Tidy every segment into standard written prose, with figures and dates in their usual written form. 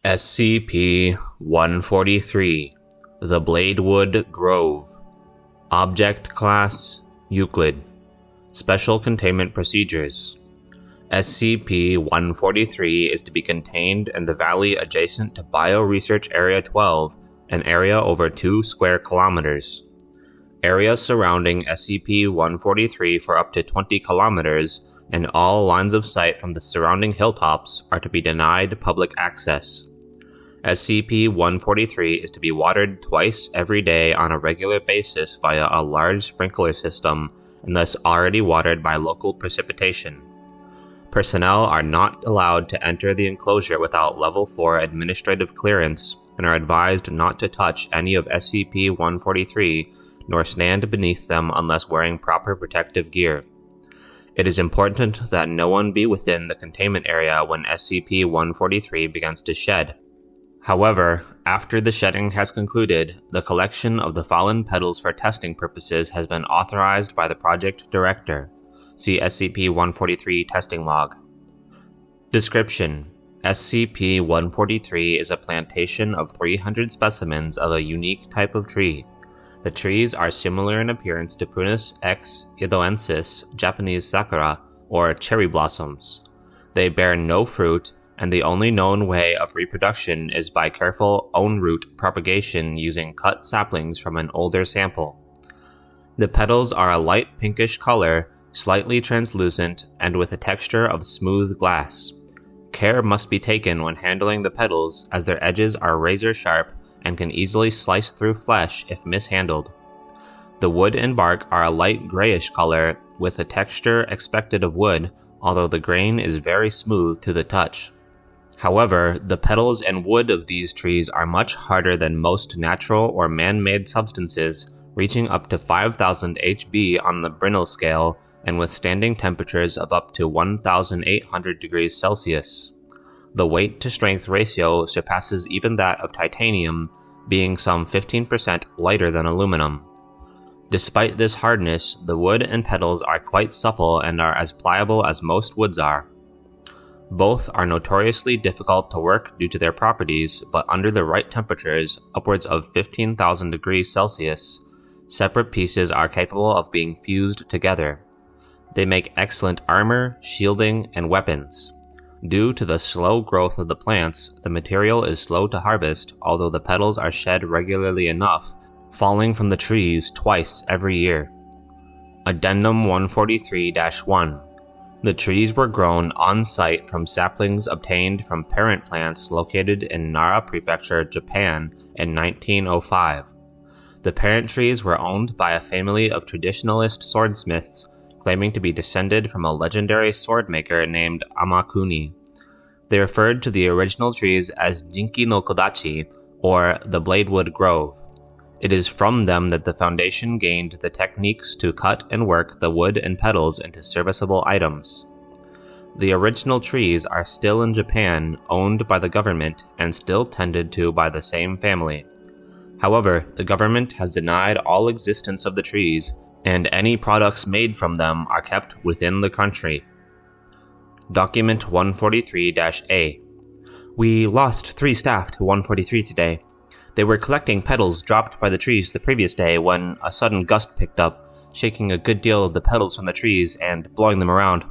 SCP-143, the Bladewood Grove. Object Class: Euclid. Special Containment Procedures. SCP-143 is to be contained in the valley adjacent to Bioresearch Area 12, an area over 2 square kilometers. Areas surrounding SCP-143 for up to 20 kilometers, and all lines of sight from the surrounding hilltops are to be denied public access. SCP-143 is to be watered twice every day on a regular basis via a large sprinkler system, and thus already watered by local precipitation. Personnel are not allowed to enter the enclosure without Level 4 administrative clearance, and are advised not to touch any of SCP-143, nor stand beneath them unless wearing proper protective gear. It is important that no one be within the containment area when SCP-143 begins to shed. However, after the shedding has concluded, the collection of the fallen petals for testing purposes has been authorized by the project director. See SCP-143 testing log. Description: SCP-143 is a plantation of 300 specimens of a unique type of tree. The trees are similar in appearance to Prunus X Idoensis Japanese sakura, or cherry blossoms. They bear no fruit, and the only known way of reproduction is by careful own-root propagation using cut saplings from an older sample. The petals are a light pinkish color, slightly translucent, and with a texture of smooth glass. Care must be taken when handling the petals, as their edges are razor-sharp and can easily slice through flesh if mishandled. The wood and bark are a light grayish color, with a texture expected of wood, although the grain is very smooth to the touch. However, the petals and wood of these trees are much harder than most natural or man-made substances, reaching up to 5,000 Hb on the Brinell scale and withstanding temperatures of up to 1,800 degrees Celsius. The weight-to-strength ratio surpasses even that of titanium, being some 15% lighter than aluminum. Despite this hardness, the wood and petals are quite supple and are as pliable as most woods are. Both are notoriously difficult to work due to their properties, but under the right temperatures, upwards of 15,000 degrees Celsius, separate pieces are capable of being fused together. They make excellent armor, shielding, and weapons. Due to the slow growth of the plants, the material is slow to harvest, although the petals are shed regularly enough, falling from the trees twice every year. Addendum 143-1. The trees were grown on-site from saplings obtained from parent plants located in Nara Prefecture, Japan in 1905. The parent trees were owned by a family of traditionalist swordsmiths claiming to be descended from a legendary sword maker named Amakuni. They referred to the original trees as Jinki no Kodachi, or the Bladewood Grove. It is from them that the Foundation gained the techniques to cut and work the wood and petals into serviceable items. The original trees are still in Japan, owned by the government, and still tended to by the same family. However, the government has denied all existence of the trees, and any products made from them are kept within the country. Document 143-A. We lost 3 staff to 143 today. They were collecting petals dropped by the trees the previous day when a sudden gust picked up, shaking a good deal of the petals from the trees and blowing them around.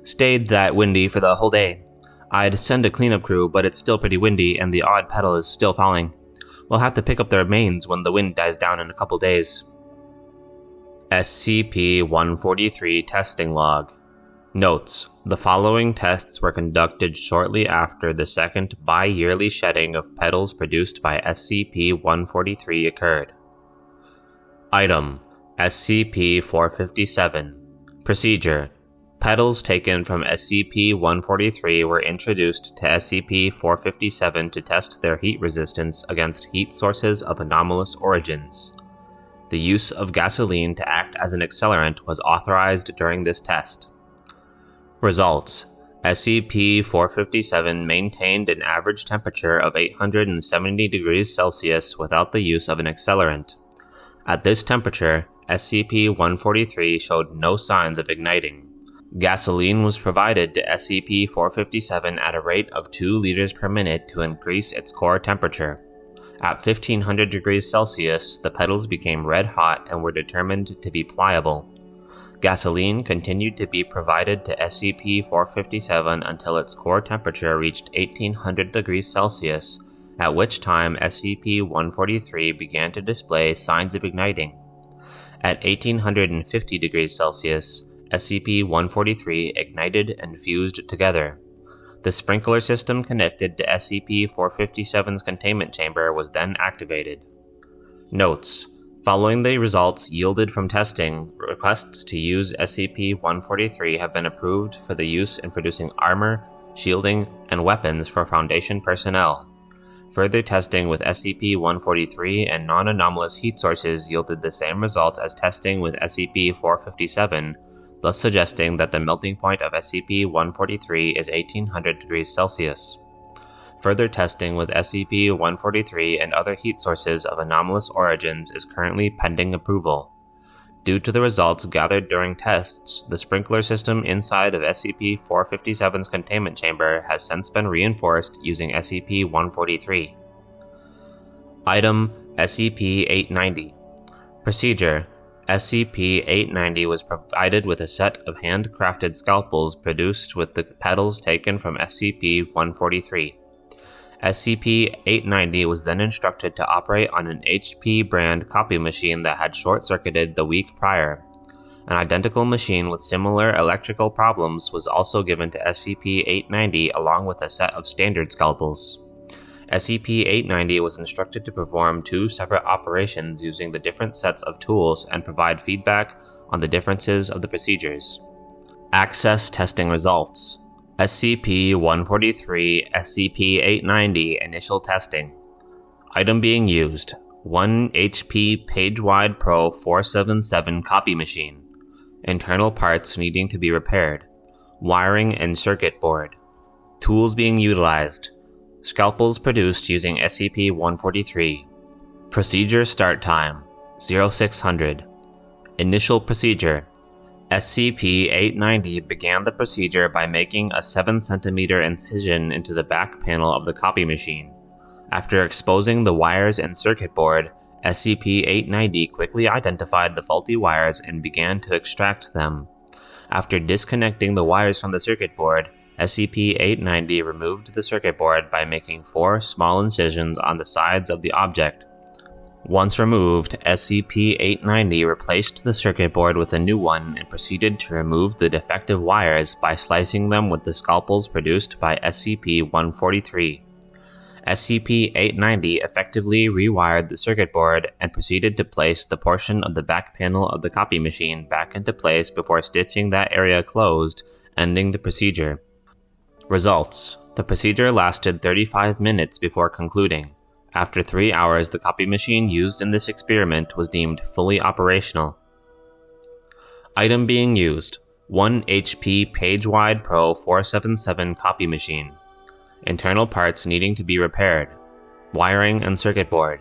Stayed that windy for the whole day. I'd send a cleanup crew, but it's still pretty windy and the odd petal is still falling. We'll have to pick up their remains when the wind dies down in a couple days. SCP-143 Testing Log. Notes: the following tests were conducted shortly after the second bi-yearly shedding of petals produced by SCP-143 occurred. Item: SCP-457. Procedure: petals taken from SCP-143 were introduced to SCP-457 to test their heat resistance against heat sources of anomalous origins. The use of gasoline to act as an accelerant was authorized during this test. Results: SCP-457 maintained an average temperature of 870 degrees Celsius without the use of an accelerant. At this temperature, SCP-143 showed no signs of igniting. Gasoline was provided to SCP-457 at a rate of 2 liters per minute to increase its core temperature. At 1500 degrees Celsius, the petals became red hot and were determined to be pliable. Gasoline continued to be provided to SCP-457 until its core temperature reached 1800 degrees Celsius, at which time SCP-143 began to display signs of igniting. At 1850 degrees Celsius, SCP-143 ignited and fused together. The sprinkler system connected to SCP-457's containment chamber was then activated. Notes: following the results yielded from testing, requests to use SCP-143 have been approved for the use in producing armor, shielding, and weapons for Foundation personnel. Further testing with SCP-143 and non-anomalous heat sources yielded the same results as testing with SCP-457, thus suggesting that the melting point of SCP-143 is 1800 degrees Celsius. Further testing with SCP-143 and other heat sources of anomalous origins is currently pending approval. Due to the results gathered during tests, the sprinkler system inside of SCP-457's containment chamber has since been reinforced using SCP-143. Item SCP-890. Procedure: SCP-890 was provided with a set of handcrafted scalpels produced with the petals taken from SCP-143. SCP-890 was then instructed to operate on an HP brand copy machine that had short-circuited the week prior. An identical machine with similar electrical problems was also given to SCP-890 along with a set of standard scalpels. SCP-890 was instructed to perform 2 separate operations using the different sets of tools and provide feedback on the differences of the procedures. Access testing results: SCP-143, SCP-890 initial testing. Item being used: 1 HP Page-Wide Pro 477 copy machine. Internal parts needing to be repaired. Wiring and circuit board. Tools being utilized: scalpels produced using SCP-143. Procedure start time: 0600. Initial procedure: SCP-890 began the procedure by making a 7 cm incision into the back panel of the copy machine. After exposing the wires and circuit board, SCP-890 quickly identified the faulty wires and began to extract them. After disconnecting the wires from the circuit board, SCP-890 removed the circuit board by making 4 small incisions on the sides of the object. Once removed, SCP-890 replaced the circuit board with a new one and proceeded to remove the defective wires by slicing them with the scalpels produced by SCP-143. SCP-890 effectively rewired the circuit board and proceeded to place the portion of the back panel of the copy machine back into place before stitching that area closed, ending the procedure. Results: the procedure lasted 35 minutes before concluding. After 3 hours, the copy machine used in this experiment was deemed fully operational. Item being used: 1 HP Page-Wide Pro 477 copy machine. Internal parts needing to be repaired. Wiring and circuit board.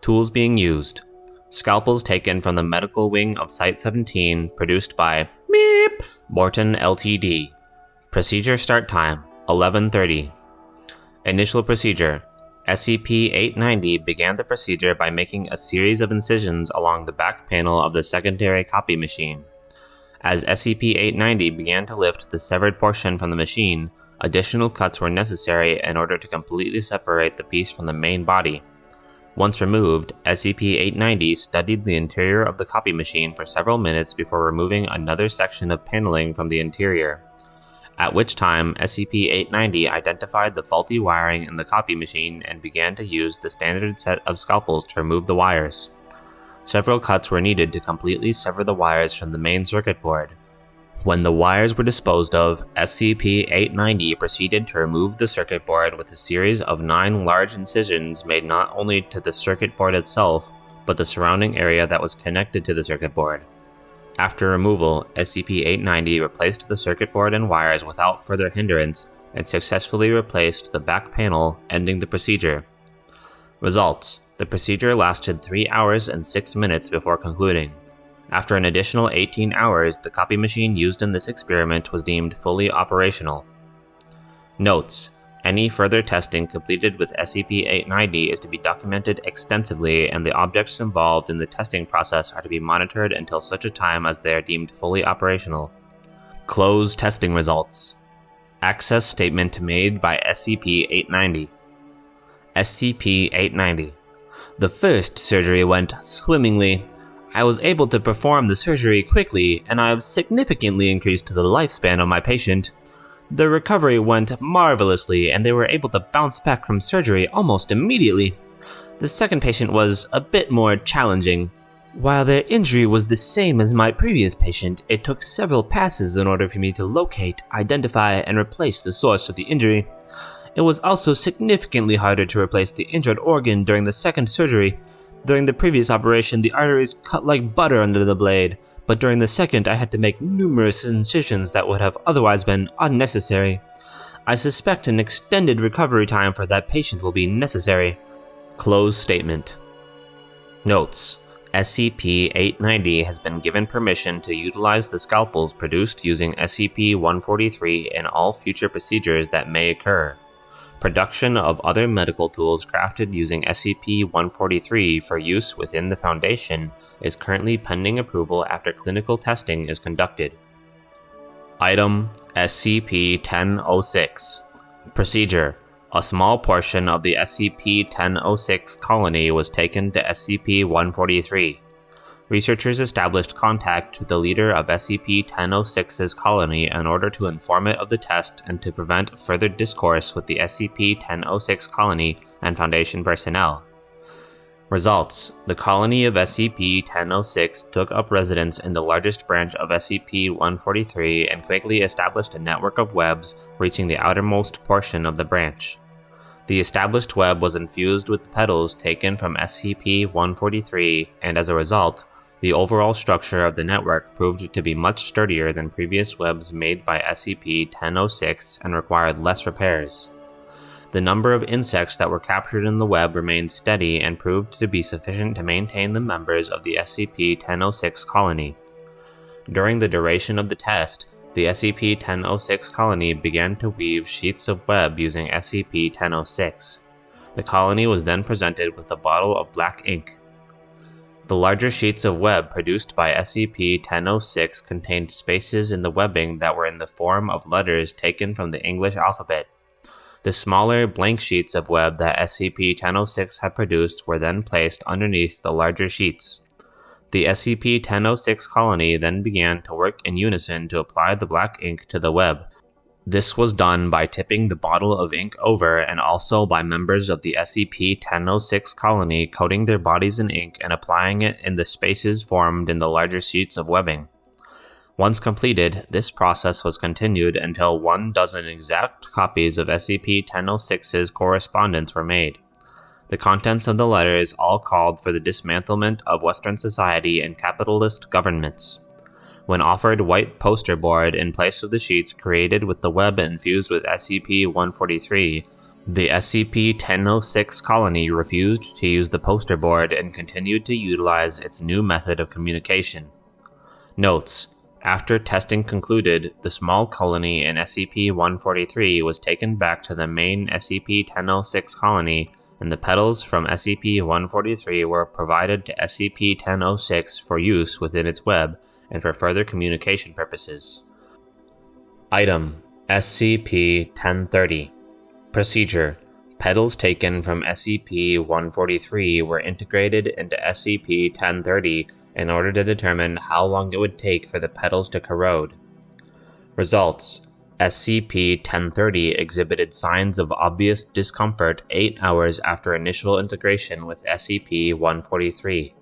Tools being used: scalpels taken from the medical wing of Site-17 produced by Morton Ltd. Procedure start time: 11:30. Initial procedure: SCP-890 began the procedure by making a series of incisions along the back panel of the secondary copy machine. As SCP-890 began to lift the severed portion from the machine, additional cuts were necessary in order to completely separate the piece from the main body. Once removed, SCP-890 studied the interior of the copy machine for several minutes before removing another section of paneling from the interior, at which time SCP-890 identified the faulty wiring in the copy machine and began to use the standard set of scalpels to remove the wires. Several cuts were needed to completely sever the wires from the main circuit board. When the wires were disposed of, SCP-890 proceeded to remove the circuit board with a series of 9 large incisions made not only to the circuit board itself, but the surrounding area that was connected to the circuit board. After removal, SCP-890 replaced the circuit board and wires without further hindrance and successfully replaced the back panel, ending the procedure. Results: the procedure lasted 3 hours and 6 minutes before concluding. After an additional 18 hours, the copy machine used in this experiment was deemed fully operational. Notes: any further testing completed with SCP-890 is to be documented extensively, and the objects involved in the testing process are to be monitored until such a time as they are deemed fully operational. Close testing results. Access statement made by SCP-890. SCP-890. The first surgery went swimmingly. I was able to perform the surgery quickly, and I have significantly increased the lifespan of my patient. The recovery went marvelously, and they were able to bounce back from surgery almost immediately. The second patient was a bit more challenging. While their injury was the same as my previous patient, it took several passes in order for me to locate, identify, and replace the source of the injury. It was also significantly harder to replace the injured organ during the second surgery. During the previous operation, the arteries cut like butter under the blade, but during the second I had to make numerous incisions that would have otherwise been unnecessary. I suspect an extended recovery time for that patient will be necessary. Close statement. Notes: SCP-890 has been given permission to utilize the scalpels produced using SCP-143 in all future procedures that may occur. Production of other medical tools crafted using SCP-143 for use within the Foundation is currently pending approval after clinical testing is conducted. Item SCP-1006. Procedure: a small portion of the SCP-1006 colony was taken to SCP-143. Researchers established contact with the leader of SCP-1006's colony in order to inform it of the test and to prevent further discourse with the SCP-1006 colony and Foundation personnel. Results: the colony of SCP-1006 took up residence in the largest branch of SCP-143 and quickly established a network of webs reaching the outermost portion of the branch. The established web was infused with petals taken from SCP-143, and as a result, the overall structure of the network proved to be much sturdier than previous webs made by SCP-1006 and required less repairs. The number of insects that were captured in the web remained steady and proved to be sufficient to maintain the members of the SCP-1006 colony. During the duration of the test, the SCP-1006 colony began to weave sheets of web using SCP-1006. The colony was then presented with a bottle of black ink. The larger sheets of web produced by SCP-1006 contained spaces in the webbing that were in the form of letters taken from the English alphabet. The smaller, blank sheets of web that SCP-1006 had produced were then placed underneath the larger sheets. The SCP-1006 colony then began to work in unison to apply the black ink to the web. This was done by tipping the bottle of ink over and also by members of the SCP-1006 colony coating their bodies in ink and applying it in the spaces formed in the larger sheets of webbing. Once completed, this process was continued until 12 exact copies of SCP-1006's correspondence were made. The contents of the letters all called for the dismantlement of Western society and capitalist governments. When offered white poster board in place of the sheets created with the web infused with SCP-143, the SCP-1006 colony refused to use the poster board and continued to utilize its new method of communication. Notes: after testing concluded, the small colony in SCP-143 was taken back to the main SCP-1006 colony, and the petals from SCP-143 were provided to SCP-1006 for use within its web and for further communication purposes. Item SCP-1030. Procedure: petals taken from SCP-143 were integrated into SCP-1030 in order to determine how long it would take for the petals to corrode. Results: SCP-1030 exhibited signs of obvious discomfort 8 hours after initial integration with SCP-143.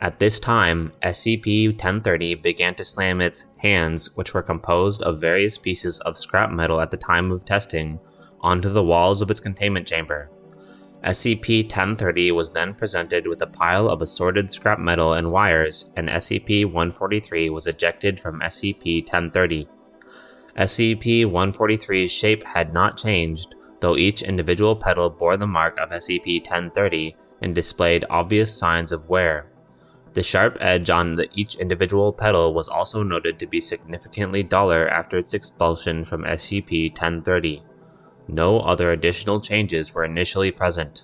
At this time, SCP-1030 began to slam its hands, which were composed of various pieces of scrap metal at the time of testing, onto the walls of its containment chamber. SCP-1030 was then presented with a pile of assorted scrap metal and wires, and SCP-143 was ejected from SCP-1030. SCP-143's shape had not changed, though each individual petal bore the mark of SCP-1030 and displayed obvious signs of wear. The sharp edge on each individual petal was also noted to be significantly duller after its expulsion from SCP-1030. No other additional changes were initially present.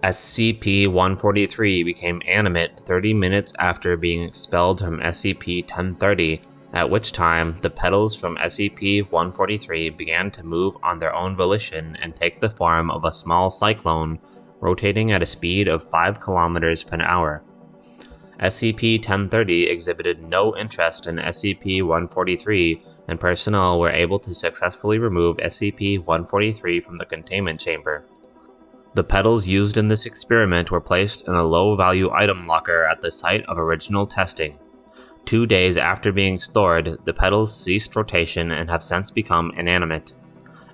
SCP-143 became animate 30 minutes after being expelled from SCP-1030, at which time the petals from SCP-143 began to move on their own volition and take the form of a small cyclone, rotating at a speed of 5 km per hour. SCP-1030 exhibited no interest in SCP-143, and personnel were able to successfully remove SCP-143 from the containment chamber. The petals used in this experiment were placed in a low-value item locker at the site of original testing. 2 days after being stored, the petals ceased rotation and have since become inanimate.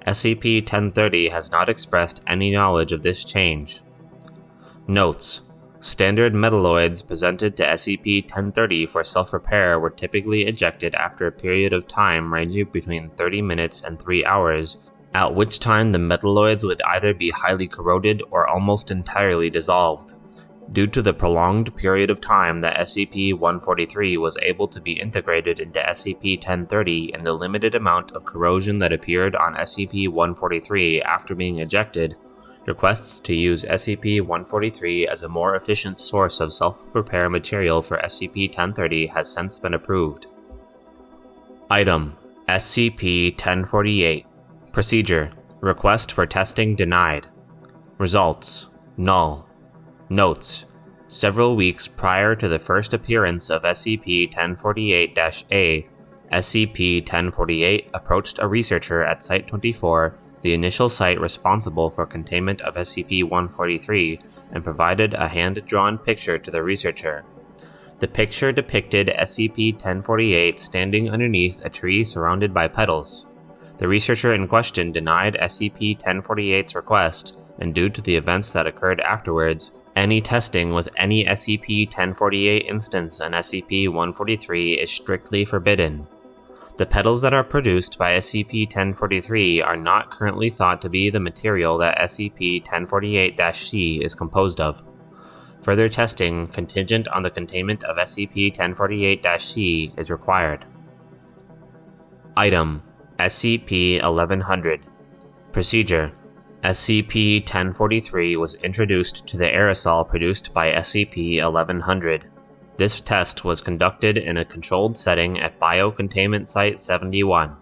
SCP-1030 has not expressed any knowledge of this change. Notes: standard metalloids presented to SCP-1030 for self-repair were typically ejected after a period of time ranging between 30 minutes and 3 hours, at which time the metalloids would either be highly corroded or almost entirely dissolved. Due to the prolonged period of time that SCP-143 was able to be integrated into SCP-1030 and the limited amount of corrosion that appeared on SCP-143 after being ejected, requests to use SCP-143 as a more efficient source of self-repair material for SCP-1030 has since been approved. Item: SCP-1048. Procedure: request for testing denied. Results: null. Notes: several weeks prior to the first appearance of SCP-1048-A, SCP-1048 approached a researcher at Site-24, the initial site responsible for containment of SCP-143, and provided a hand-drawn picture to the researcher. The picture depicted SCP-1048 standing underneath a tree surrounded by petals. The researcher in question denied SCP-1048's request, and due to the events that occurred afterwards, any testing with any SCP-1048 instance on SCP-143 is strictly forbidden. The petals that are produced by SCP-1043 are not currently thought to be the material that SCP-1048-C is composed of. Further testing, contingent on the containment of SCP-1048-C, is required. Item: SCP-1100. Procedure: SCP-1043 was introduced to the aerosol produced by SCP-1100. This test was conducted in a controlled setting at Biocontainment Site 71.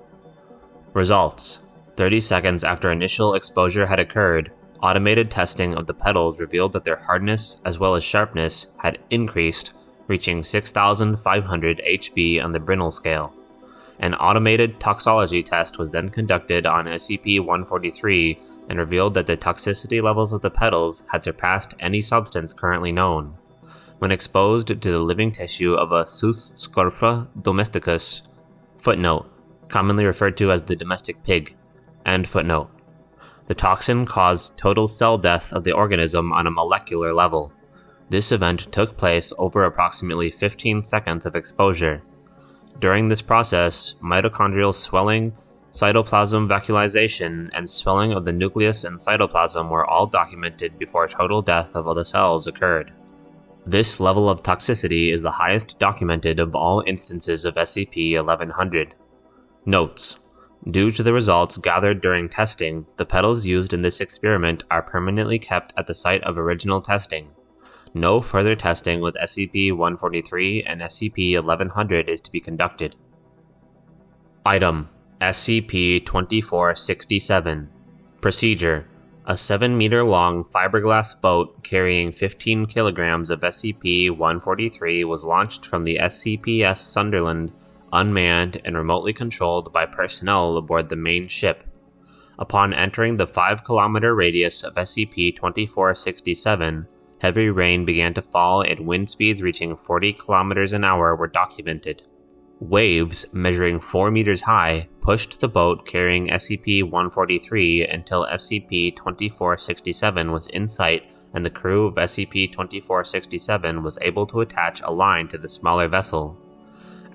Results: 30 seconds after initial exposure had occurred, automated testing of the petals revealed that their hardness as well as sharpness had increased, reaching 6,500 HB on the Brinell scale. An automated toxology test was then conducted on SCP-143 and revealed that the toxicity levels of the petals had surpassed any substance currently known. When exposed to the living tissue of a Sus scrofa domesticus, footnote, commonly referred to as the domestic pig, end footnote, the toxin caused total cell death of the organism on a molecular level. This event took place over approximately 15 seconds of exposure. During this process, mitochondrial swelling, cytoplasm vacuolization, and swelling of the nucleus and cytoplasm were all documented before total death of all the cells occurred. This level of toxicity is the highest documented of all instances of SCP-1100. Notes: due to the results gathered during testing, the petals used in this experiment are permanently kept at the site of original testing. No further testing with SCP-143 and SCP-1100 is to be conducted. Item: SCP-2467. Procedure: a 7-meter-long fiberglass boat carrying 15 kilograms of SCP-143 was launched from the SCPS Sunderland, unmanned and remotely controlled by personnel aboard the main ship. Upon entering the 5-kilometer radius of SCP-2467, heavy rain began to fall and wind speeds reaching 40 kilometers an hour were documented. Waves, measuring 4 meters high, pushed the boat carrying SCP-143 until SCP-2467 was in sight and the crew of SCP-2467 was able to attach a line to the smaller vessel.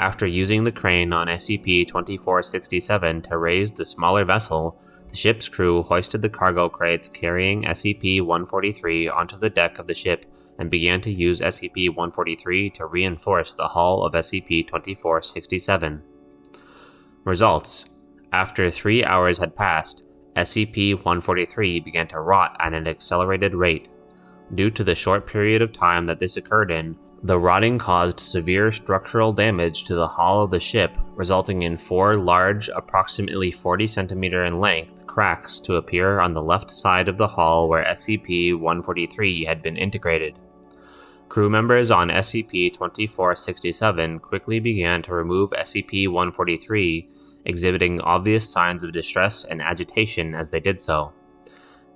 After using the crane on SCP-2467 to raise the smaller vessel, the ship's crew hoisted the cargo crates carrying SCP-143 onto the deck of the ship and began to use SCP-143 to reinforce the hull of SCP-2467. Results: after 3 hours had passed, SCP-143 began to rot at an accelerated rate. Due to the short period of time that this occurred in, the rotting caused severe structural damage to the hull of the ship, resulting in 4 large, approximately 40 cm in length, cracks to appear on the left side of the hull where SCP-143 had been integrated. Crew members on SCP-2467 quickly began to remove SCP-143, exhibiting obvious signs of distress and agitation as they did so.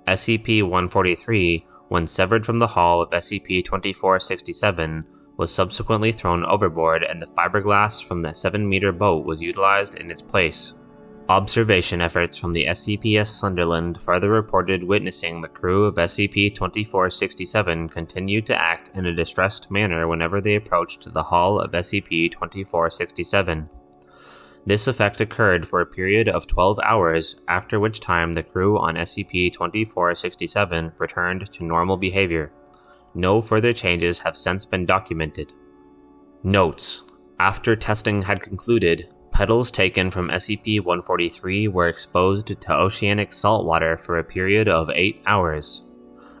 SCP-143, when severed from the hull of SCP-2467, was subsequently thrown overboard and the fiberglass from the 7-meter boat was utilized in its place. Observation efforts from the SCPS Sunderland further reported witnessing the crew of SCP-2467 continue to act in a distressed manner whenever they approached the hull of SCP-2467. This effect occurred for a period of 12 hours, after which time the crew on SCP-2467 returned to normal behavior. No further changes have since been documented. Notes: after testing had concluded, petals taken from SCP-143 were exposed to oceanic saltwater for a period of 8 hours.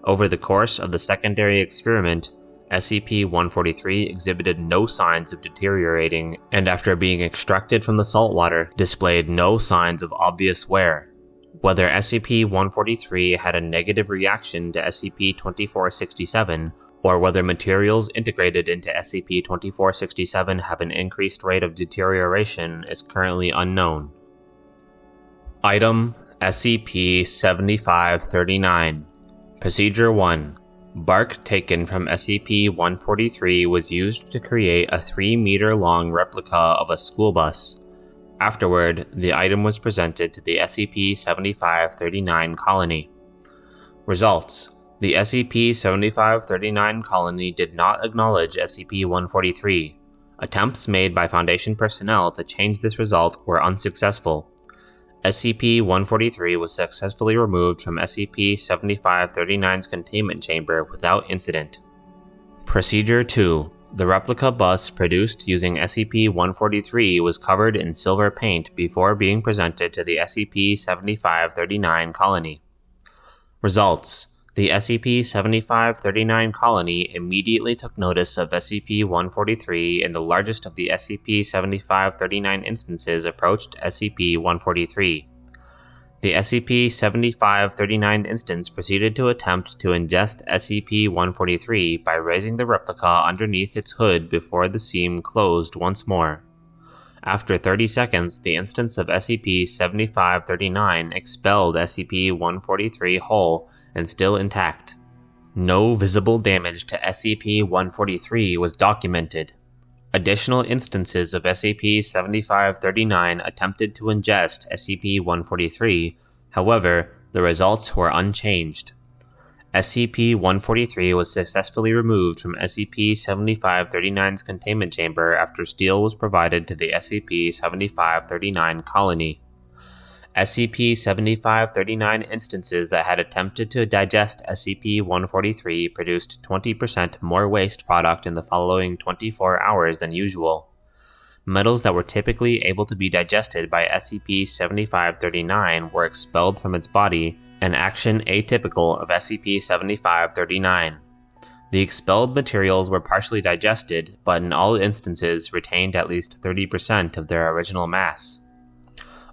Over the course of the secondary experiment, SCP-143 exhibited no signs of deteriorating, and after being extracted from the saltwater, displayed no signs of obvious wear. Whether SCP-143 had a negative reaction to SCP-2467, or whether materials integrated into SCP-2467 have an increased rate of deterioration is currently unknown. Item SCP-7539 Procedure 1. Bark taken from SCP-143 was used to create a 3-meter-long replica of a school bus. Afterward, the item was presented to the SCP-7539 colony. Results: the SCP-7539 colony did not acknowledge SCP-143. Attempts made by Foundation personnel to change this result were unsuccessful. SCP-143 was successfully removed from SCP-7539's containment chamber without incident. Procedure 2. The replica bus produced using SCP-143 was covered in silver paint before being presented to the SCP-7539 colony. Results: the SCP-7539 colony immediately took notice of SCP-143 and the largest of the SCP-7539 instances approached SCP-143. The SCP-7539 instance proceeded to attempt to ingest SCP-143 by raising the replica underneath its hood before the seam closed once more. After 30 seconds, the instance of SCP-7539 expelled SCP-143 whole and still intact. No visible damage to SCP-143 was documented. Additional instances of SCP-7539 attempted to ingest SCP-143, however, the results were unchanged. SCP-143 was successfully removed from SCP-7539's containment chamber after steel was provided to the SCP-7539 colony. SCP-7539 instances that had attempted to digest SCP-143 produced 20% more waste product in the following 24 hours than usual. Metals that were typically able to be digested by SCP-7539 were expelled from its body, an action atypical of SCP-7539. The expelled materials were partially digested, but in all instances retained at least 30% of their original mass.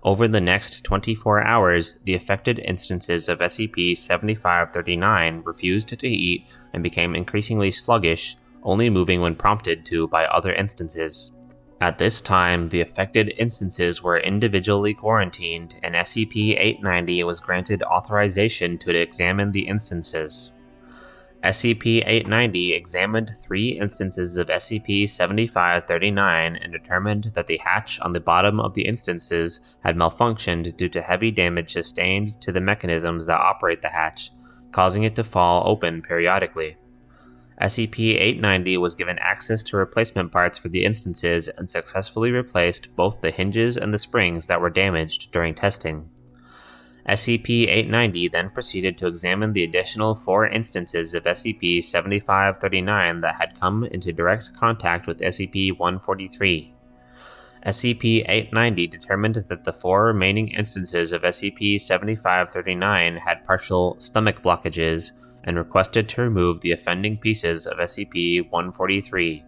Over the next 24 hours, the affected instances of SCP-7539 refused to eat and became increasingly sluggish, only moving when prompted to by other instances. At this time, the affected instances were individually quarantined, and SCP-890 was granted authorization to examine the instances. SCP-890 examined 3 instances of SCP-7539 and determined that the hatch on the bottom of the instances had malfunctioned due to heavy damage sustained to the mechanisms that operate the hatch, causing it to fall open periodically. SCP-890 was given access to replacement parts for the instances and successfully replaced both the hinges and the springs that were damaged during testing. SCP-890 then proceeded to examine the additional 4 instances of SCP-7539 that had come into direct contact with SCP-143. SCP-890 determined that the 4 remaining instances of SCP-7539 had partial stomach blockages and requested to remove the offending pieces of SCP-143.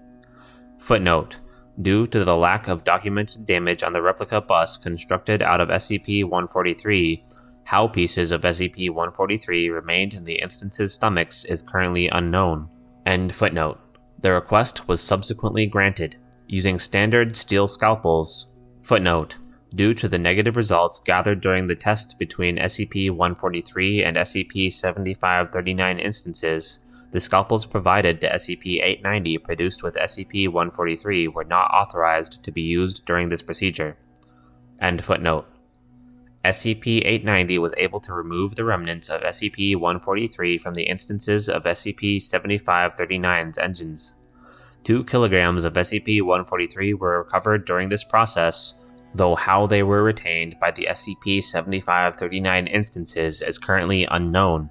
Footnote: due to the lack of documented damage on the replica bus constructed out of SCP-143, how pieces of SCP-143 remained in the instance's stomachs is currently unknown. End footnote. The request was subsequently granted, using standard steel scalpels. Footnote: due to the negative results gathered during the test between SCP-143 and SCP-7539 instances, the scalpels provided to SCP-890 produced with SCP-143 were not authorized to be used during this procedure. End footnote. SCP-890 was able to remove the remnants of SCP-143 from the instances of SCP-7539's engines. 2 kilograms of SCP-143 were recovered during this process, though how they were retained by the SCP-7539 instances is currently unknown.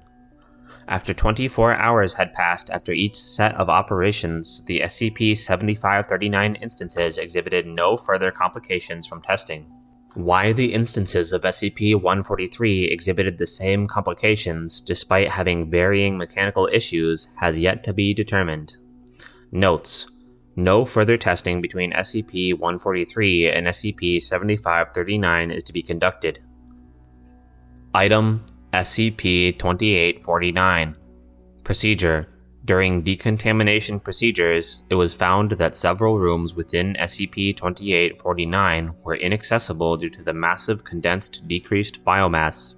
After 24 hours had passed after each set of operations, the SCP-7539 instances exhibited no further complications from testing. Why the instances of SCP-143 exhibited the same complications despite having varying mechanical issues has yet to be determined. Notes: no further testing between SCP-143 and SCP-7539 is to be conducted. Item SCP-2849. Procedure: during decontamination procedures, it was found that several rooms within SCP-2849 were inaccessible due to the massive condensed decreased biomass.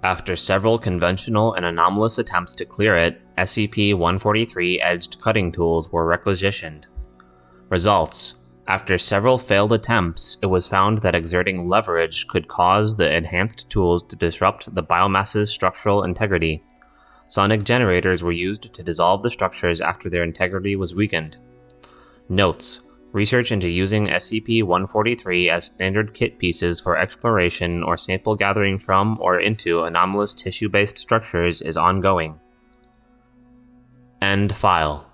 After several conventional and anomalous attempts to clear it, SCP-143 edged cutting tools were requisitioned. Results: after several failed attempts, it was found that exerting leverage could cause the enhanced tools to disrupt the biomass's structural integrity. Sonic generators were used to dissolve the structures after their integrity was weakened. Notes: research into using SCP-143 as standard kit pieces for exploration or sample gathering from or into anomalous tissue-based structures is ongoing. End file.